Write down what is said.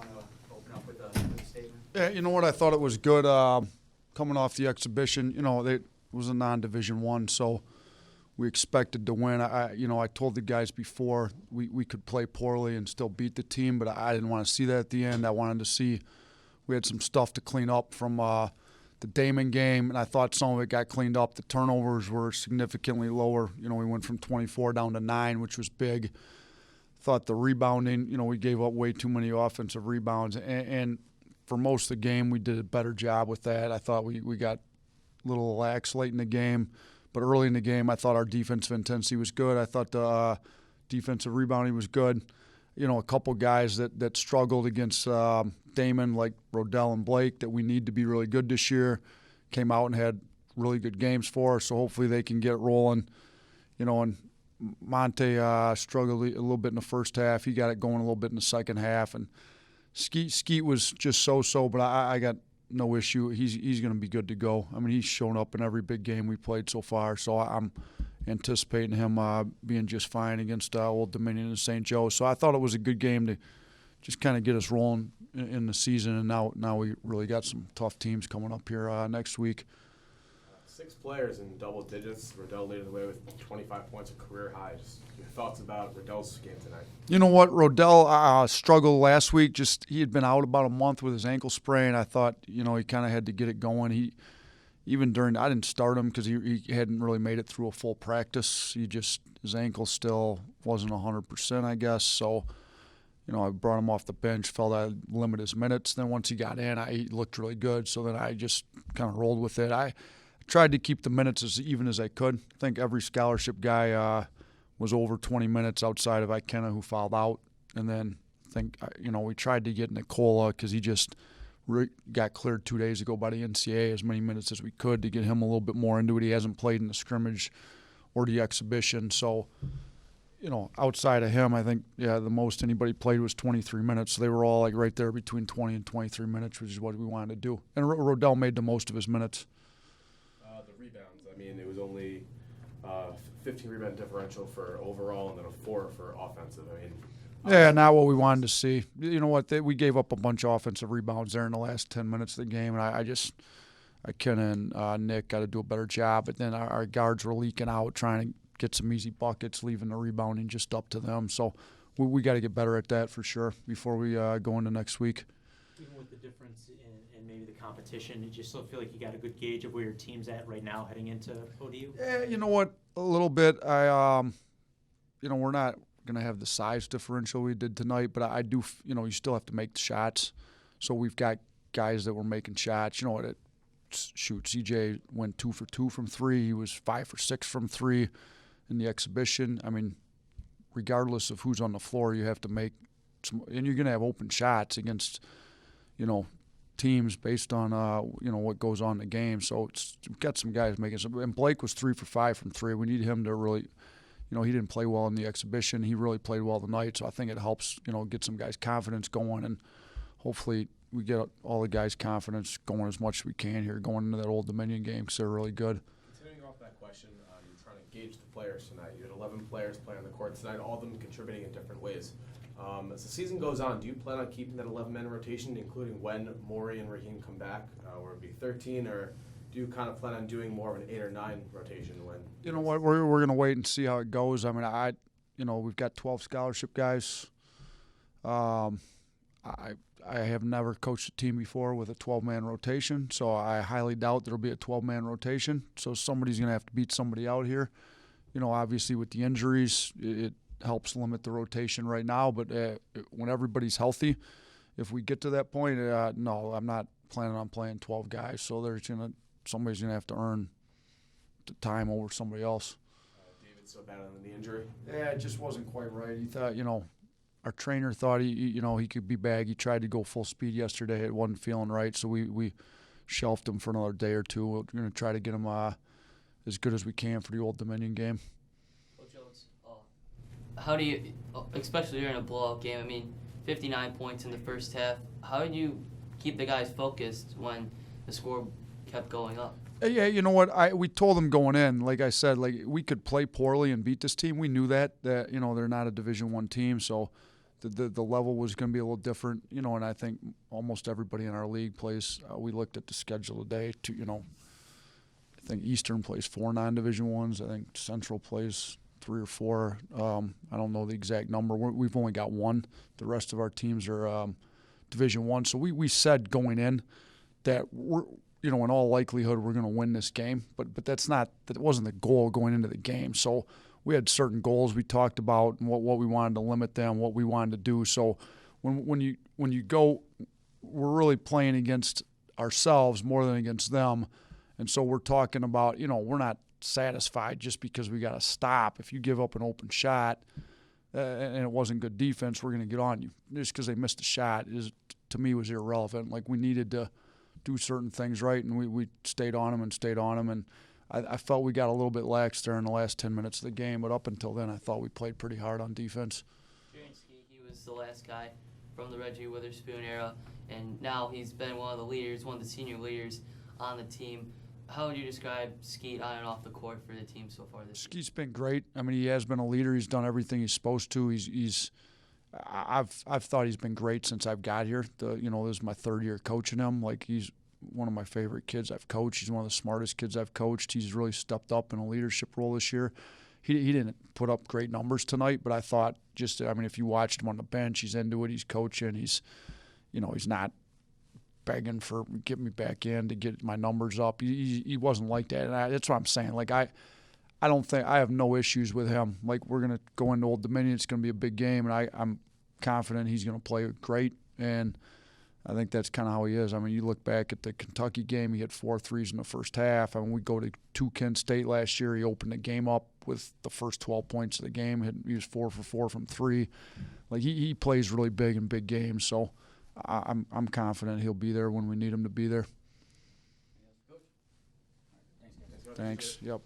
you want to open up with a statement? Yeah, you know what? I thought it was good coming off the exhibition. You know, it was a non-Division I, so we expected to win. I told the guys before we could play poorly and still beat the team, but I didn't want to see that at the end. I wanted to see we had some stuff to clean up from the Damon game, and I thought some of it got cleaned up. The turnovers were significantly lower. You know, we went from 24 down to 9, which was big. Thought the rebounding, you know, we gave up way too many offensive rebounds, and for most of the game we did a better job with that. I thought we got a little lax late in the game, but early in the game I thought our defensive intensity was good. I thought the defensive rebounding was good. You know, a couple guys that struggled against Damon, like Rodell and Blake, that we need to be really good this year, came out and had really good games for us, so hopefully they can get rolling. You know, and Monte struggled a little bit in the first half. He got it going a little bit in the second half, and Skeet was just so-so, but I got no issue. He's going to be good to go. I mean, he's shown up in every big game we played so far, so I'm anticipating him being just fine against Old Dominion and St. Joe. So I thought it was a good game to just kind of get us rolling in the season, and now we really got some tough teams coming up here next week. 6 players in double digits. Rodell leading the way with 25 points, a career high. Just your thoughts about Rodell's game tonight? You know what? Rodell struggled last week. Just he had been out about a month with his ankle sprain. I thought, you know, he kind of had to get it going. I didn't start him because he hadn't really made it through a full practice. His ankle still wasn't 100%, I guess. So, you know, I brought him off the bench, felt I'd limit his minutes. Then once he got in, he looked really good. So then I just kind of rolled with it. I tried to keep the minutes as even as I could. I think every scholarship guy was over 20 minutes outside of Ikenna, who fouled out. And then I think, you know, we tried to get Nicola because he just got cleared 2 days ago by the NCAA, as many minutes as we could to get him a little bit more into it. He hasn't played in the scrimmage or the exhibition. So, you know, outside of him, I think, the most anybody played was 23 minutes. So they were all like right there between 20 and 23 minutes, which is what we wanted to do. And Rodell made the most of his minutes. The rebounds, I mean, it was only 15 rebound differential for overall and then a 4 for offensive. I mean, yeah, not what we wanted to see. You know what? We gave up a bunch of offensive rebounds there in the last 10 minutes of the game, and Ikenna and Nick got to do a better job. But then our guards were leaking out, trying to get some easy buckets, leaving the rebounding just up to them. So we got to get better at that for sure before we go into next week. Even with the difference in maybe the competition, did you still feel like you got a good gauge of where your team's at right now heading into ODU? Yeah, you know what? A little bit. We're not going to have the size differential we did tonight, but I do, you know, you still have to make the shots. So we've got guys that were making shots. You know what? CJ went 2 for 2 from 3. He was 5 for 6 from 3 in the exhibition. I mean, regardless of who's on the floor, you have to make some, and you're going to have open shots against, you know, teams based on, what goes on in the game. So we've got some guys making some. And Blake was 3 for 5 from 3. We need him to really, you know, he didn't play well in the exhibition. He really played well tonight. So I think it helps, you know, get some guys' confidence going. And hopefully we get all the guys' confidence going as much as we can here going into that Old Dominion game because they're really good. Continuing off that question, you're trying to gauge the players tonight. You had 11 players playing on the court tonight, all of them contributing in different ways. As the season goes on, do you plan on keeping that 11-man rotation, including when Maury and Raheem come back, or it be 13, or do you kind of plan on doing more of an 8 or 9 rotation when? You know what? We're going to wait and see how it goes. I mean, we've got 12 scholarship guys. I have never coached a team before with a 12-man rotation, so I highly doubt there'll be a 12-man rotation. So somebody's going to have to beat somebody out here. You know, obviously with the injuries, it helps limit the rotation right now, but when everybody's healthy, if we get to that point, no, I'm not planning on playing 12 guys. So somebody's going to have to earn the time over somebody else. David's so bad on the injury? Yeah, it just wasn't quite right. He thought, our trainer thought he could be back. He tried to go full speed yesterday. It wasn't feeling right, so we shelved him for another day or two. We're going to try to get him as good as we can for the Old Dominion game. Coach Oats, how do you, especially during a blowout game, I mean, 59 points in the first half, how did you keep the guys focused when the score kept going up? Yeah, you know what? We told them going in, like I said, like we could play poorly and beat this team. We knew that they're not a Division I team, so the level was going to be a little different, you know, and I think almost everybody in our league plays. We looked at the schedule today. I think Eastern plays 4 non-Division ones. I think Central plays 3 or 4. I don't know the exact number. We've only got 1. The rest of our teams are Division 1. So we said going in that we're, you know, in all likelihood we're going to win this game. But that wasn't the goal going into the game. So we had certain goals we talked about and what we wanted to limit them, what we wanted to do. So when you go, we're really playing against ourselves more than against them. And so we're talking about, you know, we're not satisfied just because we got to stop. If you give up an open shot and it wasn't good defense, we're going to get on you. Just because they missed a shot to me was irrelevant. Like, we needed to do certain things right, and we stayed on them. And I felt we got a little bit lax there in the last 10 minutes of the game, but up until then I thought we played pretty hard on defense. He was the last guy from the Reggie Witherspoon era, and now he's been one of the senior leaders on the team. How would you describe Skeet on and off the court for the team so far this Skeet's been great. I mean, he has been a leader. He's done everything he's supposed to. I've thought he's been great since I've got here. This is my 3rd year coaching him. Like, he's one of my favorite kids I've coached. He's one of the smartest kids I've coached. He's really stepped up in a leadership role this year. He didn't put up great numbers tonight, but I thought if you watched him on the bench, he's into it. He's coaching. He's not begging for get me back in to get my numbers up. He wasn't like that, and that's what I'm saying. Like, I don't think I have no issues with him. Like, we're gonna go into Old Dominion. It's gonna be a big game, and I'm confident he's gonna play great. And I think that's kind of how he is. I mean, you look back at the Kentucky game, he hit 4 threes in the first half. I mean, we go to Kent State last year. He opened the game up with the first 12 points of the game. He was 4 for 4 from 3. Like, he plays really big in big games. So I'm confident he'll be there when we need him to be there. Thanks. Thanks. Yep.